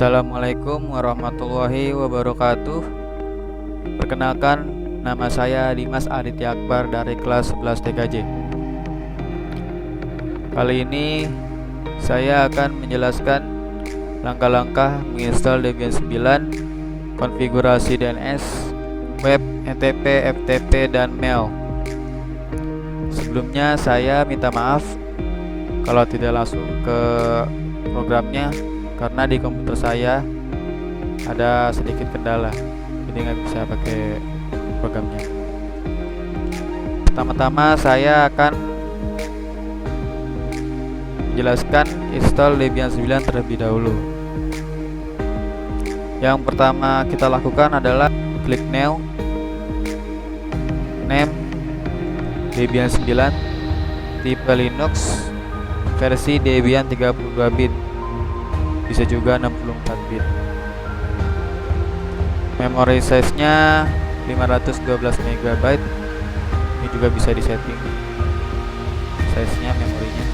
Assalamualaikum warahmatullahi wabarakatuh. Perkenalkan, nama saya Dimas Aditya Akbar dari kelas 11 TKJ. Kali ini saya akan menjelaskan langkah-langkah menginstal Debian 9, konfigurasi DNS, web, NTP, FTP, dan mail. Sebelumnya saya minta maaf kalau tidak langsung ke programnya, karena di komputer saya ada sedikit kendala, jadi nggak bisa pakai programnya. Pertama-tama saya akan menjelaskan install Debian 9 terlebih dahulu. Yang pertama kita lakukan adalah klik new, name Debian 9, tipe Linux, versi Debian 32 bit, bisa juga 64 bit. Memory size nya 512 MB. Ini juga bisa disetting size nya, memorinya.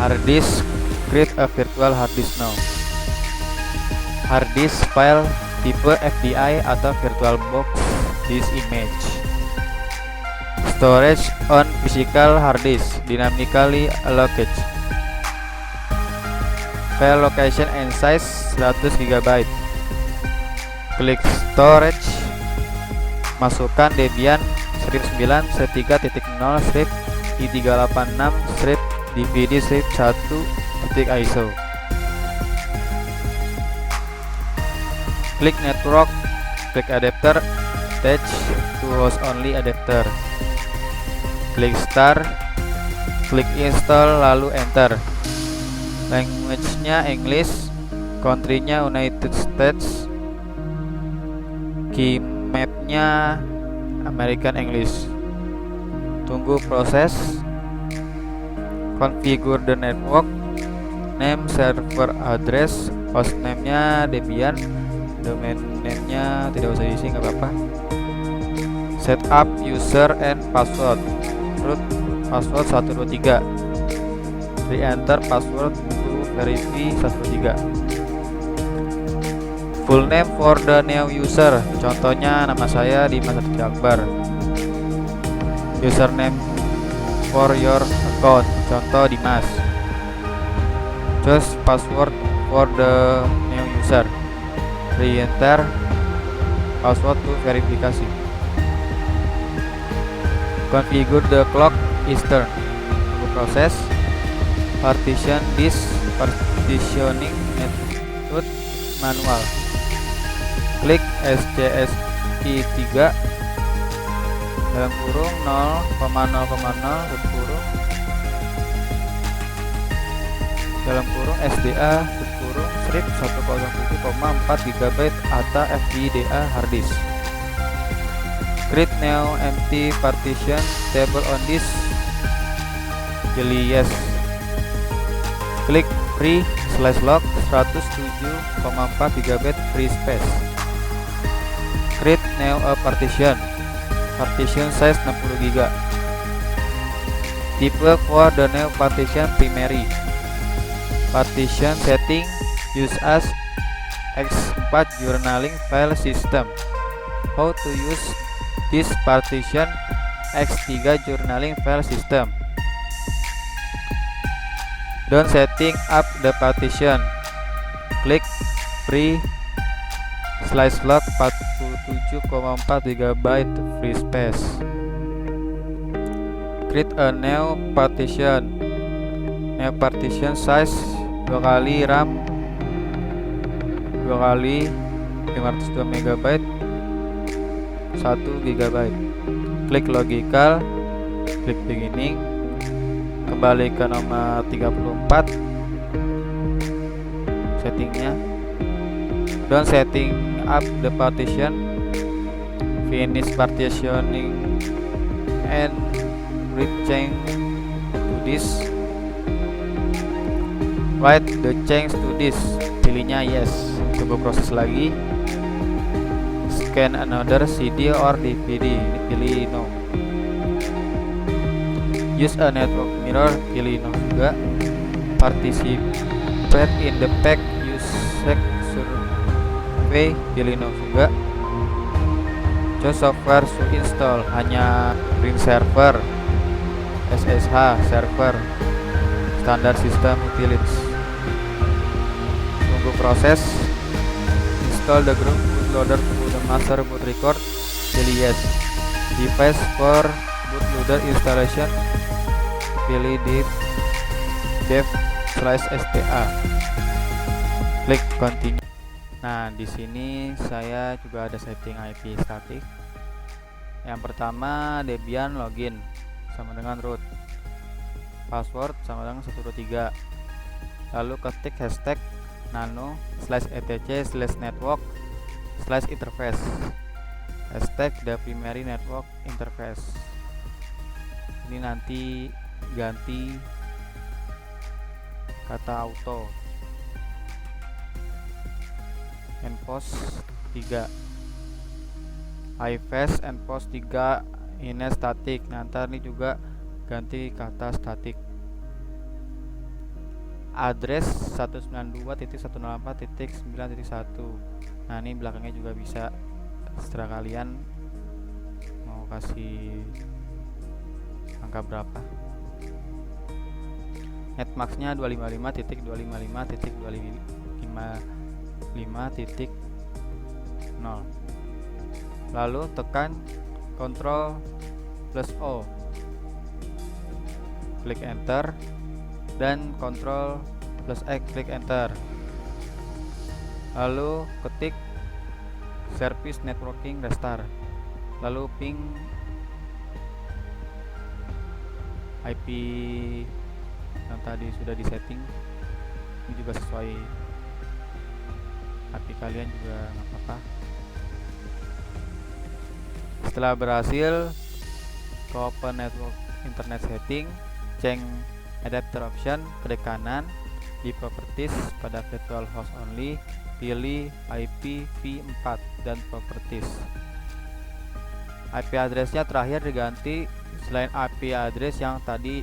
Hard disk, create a virtual hard disk now. Hard disk file tipe FDI atau virtual box disk image. Storage on physical hard disk, dynamically allocated. File location and size 100 GB. Klik storage, masukkan Debian 19/386/i386/dvd/1.iso. Klik network, klik adapter, attach to host only adapter. Klik start, klik install, lalu enter. Language-nya English, country-nya United States, key map-nya American English. Tunggu proses. Configure the network, name server address, hostname-nya Debian, domain name-nya tidak usah diisi, nggak apa-apa. Setup user and password, root password 123, re-enter password to verify 123. Full name for the new user, contohnya nama saya Dimas Aditya Akbar. Username for your account, contoh Dimas. Choose password for the new user, re-enter password to verifikasi. Configure the clock Eastern, proses. Partition disk, partitioning method manual. Klik SCSI 3 dalam kurung 0,0,0 tutup kurung dalam kurung SDA tutup kurung strip 107,4 GB atau FDDA hard disk. Create new empty partition table on disk, pilih yes. Klik free /log 107,4 GB free space. Create new a partition, partition size 60 GB. Type for the new partition primary. Partition setting, use as X4 journaling file system. How to use this partition X3 journaling file system. Don't setting up the partition. Klik free /log 47,4 GB free space. Create a new partition. New partition size 2 kali RAM 2 kali 502 MB 1 GB. Klik logical, klik beginning, kembali ke nomor 34 settingnya. Don't setting up the partition, finish partitioning and read change to this. Write the change to this, pilihnya yes. Tunggu proses lagi. Scan another CD or DVD, pilih no. Use a network mirror, pilih no juga. Participate in the pack, use check survey, pilih no juga. Choose software to install, hanya Ring server, SSH server, standard system utilities. Tunggu proses. Install the group bootloader to the master boot record, pilih yes. Device for bootloader installation, pilih dev/sta. Klik continue. Nah, di sini saya juga ada setting IP statik. Yang pertama, Debian login sama dengan root. Password sama dengan 123. Lalu ketik hashtag nano/etc/network/interface. Hashtag the primary network interface. Ini nanti ganti kata auto. Endpost 3 iFast endpost 3 ini static. Nanti ini juga ganti kata static. Address 192.168.9.1. Nah, ini belakangnya juga bisa, setelah kalian mau kasih angka berapa. Netmaxnya 255.255.255.0. lalu tekan Ctrl+O, klik enter, dan Ctrl+X, klik enter. Lalu ketik service networking restart, lalu ping IP yang tadi sudah disetting. Ini juga sesuai IP kalian juga nggak apa-apa. Setelah berhasil, ke open network internet setting, change adapter option, klik kanan di properties, pada virtual host only pilih IPv4 dan properties. IP addressnya terakhir diganti selain IP address yang tadi,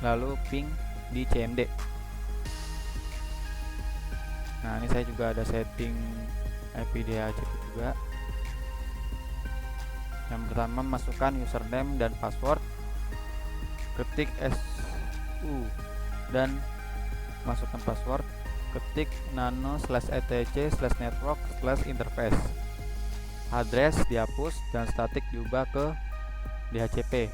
lalu ping di CMD. Nah, ini saya juga ada setting IP DHCP juga. Yang pertama, masukkan username dan password, ketik SU dan masukkan password, ketik nano/etc/network/interface. Address dihapus dan statik diubah ke DHCP.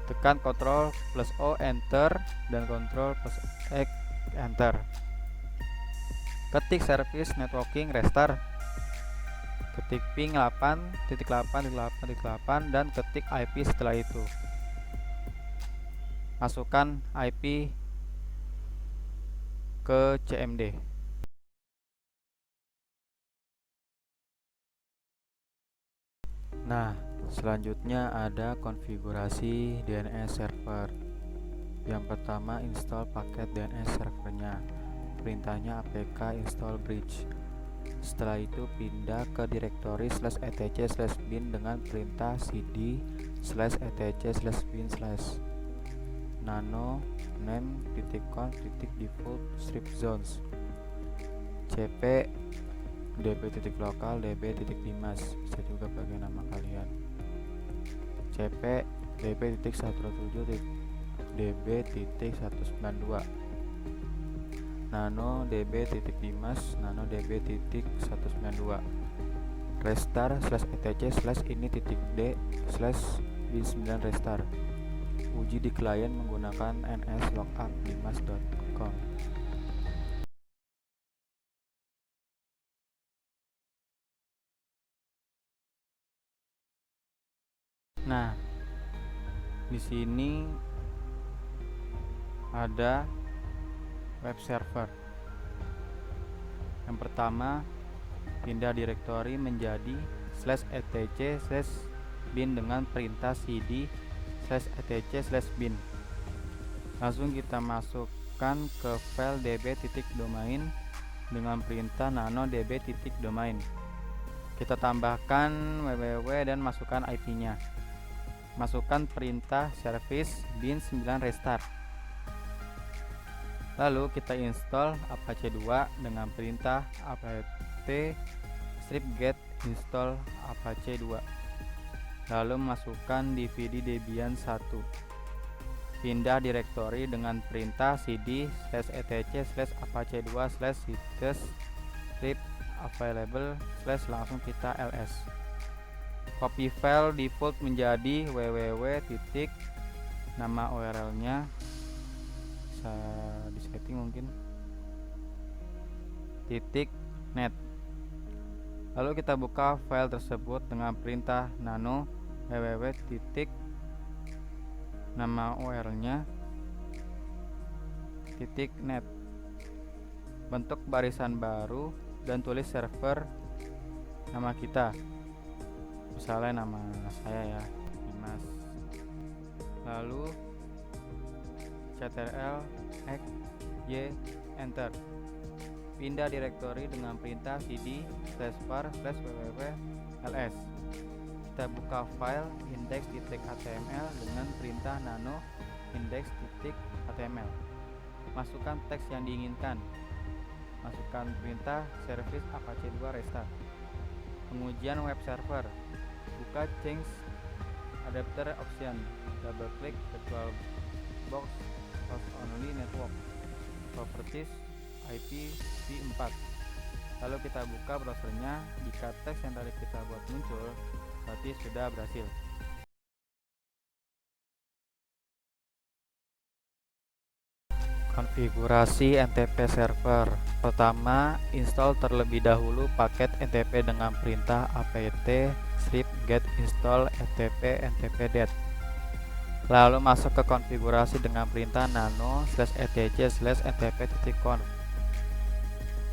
Tekan Ctrl+O enter dan Ctrl+X enter. Ketik service networking restart, ketik ping 8.8.8.8 dan ketik IP setelah itu. Masukkan IP ke CMD. Nah, selanjutnya ada konfigurasi DNS server. Yang pertama, install paket DNS servernya. Perintahnya apk install bridge. Setelah itu pindah ke direktori /etc/bin dengan perintah cd /etc/bin/ nano name.conf.default strip zones cp db.local db.dimas, bisa juga pakai nama kalian, cp db.127 db.192 nano db.dimas nano db.192 restart /etc/ini.d/bin9 restart. Uji di klien menggunakan nslookup-dimas.com. Nah, di sini ada web server. Yang pertama, pindah direktori menjadi /etc/bin dengan perintah cd /etc/bin. Langsung kita masukkan ke file db.domain dengan perintah nano db.domain. Kita tambahkan www dan masukkan IP-nya. Masukkan perintah service bin9 restart. Lalu kita install Apache 2 dengan perintah apt strip get install Apache 2. Lalu masukkan DVD Debian 1. Pindah direktori dengan perintah cd/etc/apache 2/sites strip available/ langsung kita ls. Copy file default menjadi www. Nama URL-nya bisa disetting mungkin .net. Lalu kita buka file tersebut dengan perintah nano www. Nama URL-nya .net. Bentuk barisan baru dan tulis server nama kita, misalnya nama saya ya, Dimas. Lalu ctrl x y enter. Pindah direktori dengan perintah cd/var/www ls. Kita buka file index.html dengan perintah nano index.html. Masukkan teks yang diinginkan. Masukkan perintah service apache 2 restart. Pengujian web server. Buka change adapter option. Double klik virtual box host only network properties IPv4. Lalu kita buka browsernya. Jika teks yang tadi kita buat muncul, berarti sudah berhasil. Konfigurasi NTP server. Pertama, install terlebih dahulu paket NTP dengan perintah apt strip get install ntp-det. Lalu masuk ke konfigurasi dengan perintah nano/etc/ntp.conf.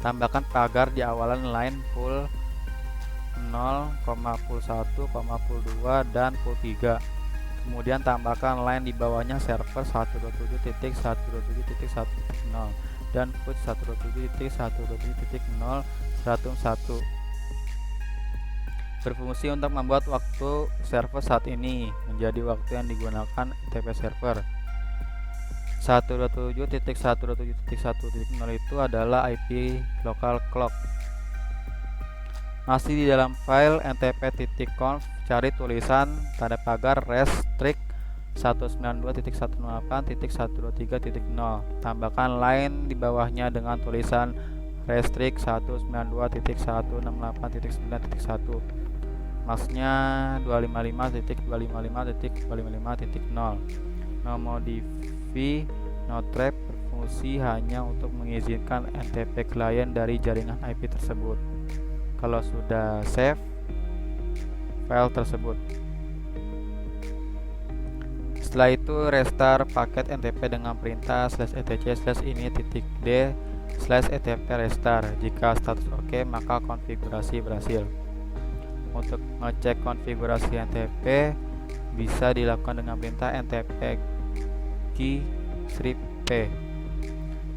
Tambahkan pagar di awalan line pool 0, pool 1, pool 2 dan pool 3. Kemudian tambahkan line di bawahnya server 127.127.1.0 dan put 127.127.0 stratum 1. Berfungsi untuk membuat waktu server saat ini menjadi waktu yang digunakan NTP server. 127.127.1.0 itu adalah IP local clock. Masih di dalam file ntp.conf, cari tulisan tanda pagar restrict 192.168.123.0. Tambahkan line di bawahnya dengan tulisan restrict 192.168.9.1. Maksudnya 255.255.255.0. NoModify notrep berfungsi hanya untuk mengizinkan NTP klien dari jaringan IP tersebut. Kalau sudah save file tersebut. Setelah itu restart paket NTP dengan perintah /etc/ini.d/etp restart. Jika status oke, maka konfigurasi berhasil. Untuk mengecek konfigurasi NTP bisa dilakukan dengan perintah ntp key strip p.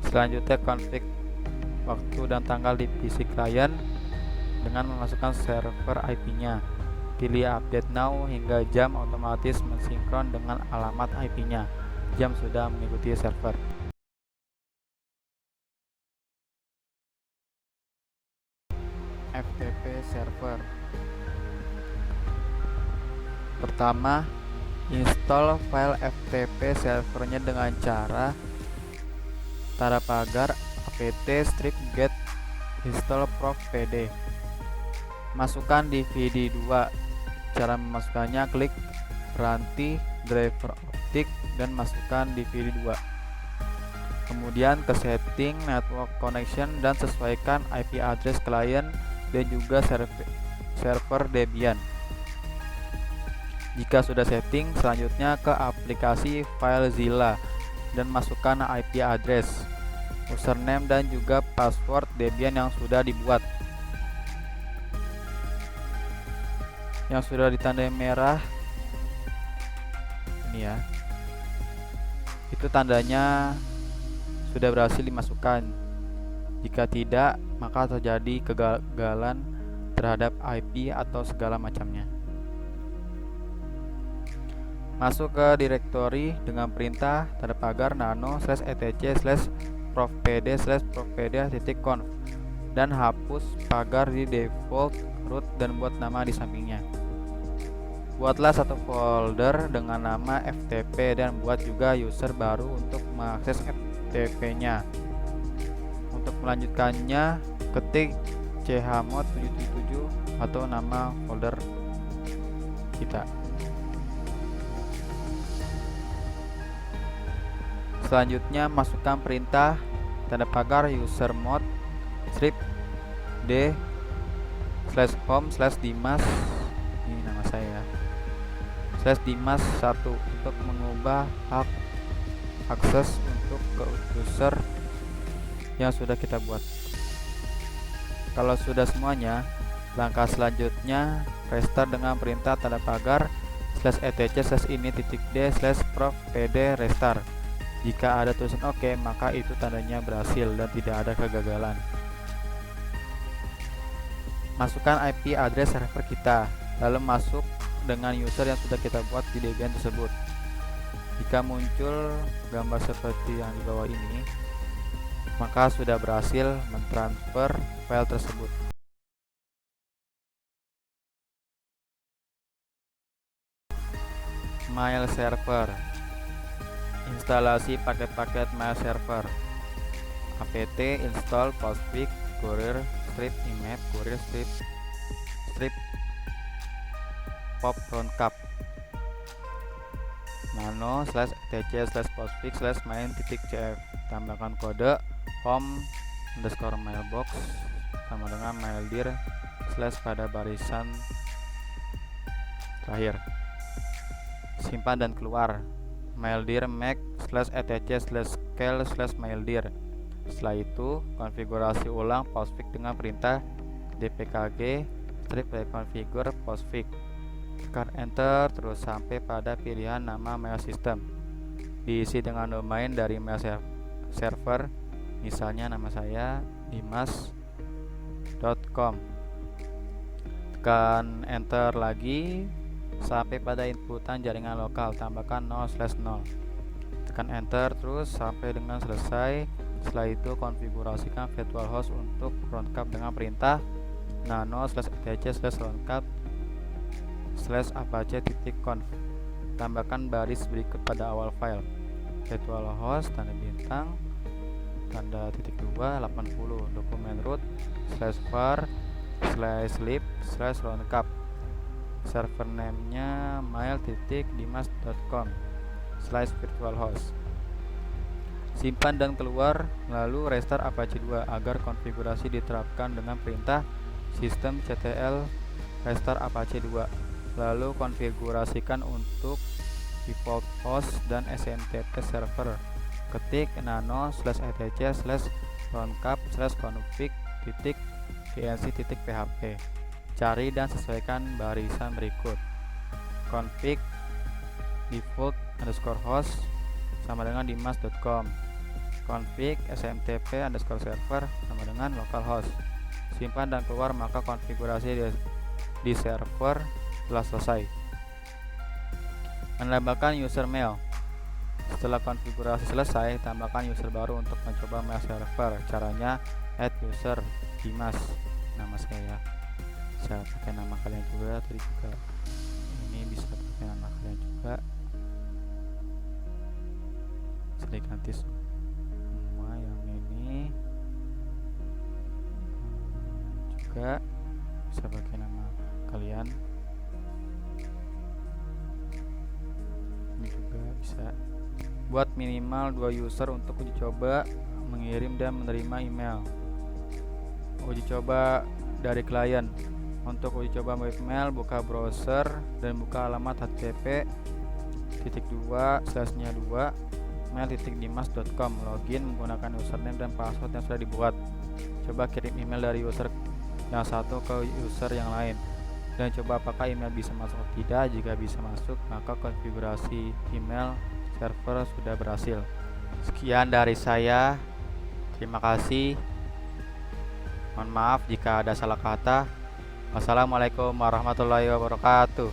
Selanjutnya config waktu dan tanggal di PC klien dengan memasukkan server IP-nya. Pilih update now hingga jam otomatis mensinkron dengan alamat IP-nya. Jam sudah mengikuti server. FTP server. Pertama, install file FTP servernya dengan cara tanda pagar apt strip get install prof pd. Masukkan DVD 2. Cara memasukkannya, klik ranti driver optik dan masukkan DVD 2. Kemudian ke setting network connection dan sesuaikan IP address klien dan juga server Debian. Jika sudah setting, selanjutnya ke aplikasi FileZilla dan masukkan IP address, username dan juga password Debian yang sudah dibuat. Yang sudah ditandai merah ini ya, itu tandanya sudah berhasil dimasukkan. Jika tidak, maka terjadi kegagalan terhadap IP atau segala macamnya. Masuk ke direktori dengan perintah tanda pagar nano/etc/. profpd/profpd.conf dan hapus pagar di default root dan buat nama di sampingnya. Buatlah satu folder dengan nama ftp dan buat juga user baru untuk mengakses ftp-nya. Untuk melanjutkannya, ketik chmod 777 atau nama folder kita. Selanjutnya, masukkan perintah tanda pagar usermod strip d/home/dimas, ini nama saya, /dimas1 untuk mengubah hak akses untuk ke user yang sudah kita buat. Kalau sudah semuanya, langkah selanjutnya restart dengan perintah tanda pagar /etc/ini.d/profpd restart. Jika ada tulisan OK, maka itu tandanya berhasil dan tidak ada kegagalan. Masukkan IP address server kita, lalu masuk dengan user yang sudah kita buat di Debian tersebut. Jika muncul gambar seperti yang di bawah ini, maka sudah berhasil mentransfer file tersebut. Mail server. Instalasi paket-paket mail server. apt install postfix courier strip imap courier strip pop roundcap nano/etc/postfix/main.cf. Tambahkan kode home_mailbox sama dengan maildir / pada barisan terakhir. Simpan dan keluar. Maildir make /etc/scale/maildir. Setelah itu, konfigurasi ulang postfix dengan perintah dpkg strip-configure postfix. Tekan enter terus sampai pada pilihan nama mail system. Diisi dengan domain dari mail server, misalnya nama saya dimas.com. Tekan enter lagi sampai pada inputan jaringan lokal, tambahkan 0/0. Tekan enter terus sampai dengan selesai. Setelah itu konfigurasikan virtual host untuk roundcap dengan perintah nano/etc/roundcap/apache.conf. Tambahkan baris berikut pada awal file: virtual host tanda bintang tanda .2 80 dokumen root /var/lib/roundcap. Server name-nya mail.dimas.com/virtualhost. Simpan dan keluar, lalu restart Apache 2 agar konfigurasi diterapkan dengan perintah systemctl restart Apache 2. Lalu konfigurasikan untuk default host dan SMTP server. Ketik nano/etc/roundcap/config.dnc.php. Cari dan sesuaikan barisan berikut: config default_host sama dengan dimas.com, config smtp_server sama dengan localhost. Simpan dan keluar, maka konfigurasi di server telah selesai. Menambahkan user mail. Setelah konfigurasi selesai, tambahkan user baru untuk mencoba mail server. Caranya add user dimas, nama saya. Bisa pakai nama kalian juga, tadi juga ini bisa pakai nama kalian juga. Saya ganti semua yang ini juga bisa pakai nama kalian, ini juga bisa. Buat minimal 2 user untuk uji coba mengirim dan menerima email. Uji coba dari klien. Untuk uji coba webmail, buka browser dan buka alamat http://mail.dimas.com. Login menggunakan username dan password yang sudah dibuat. Coba kirim email dari user yang satu ke user yang lain dan coba apakah email bisa masuk atau tidak. Jika bisa masuk, maka konfigurasi email server sudah berhasil. Sekian dari saya. Terima kasih. Mohon maaf jika ada salah kata. Wassalamualaikum warahmatullahi wabarakatuh.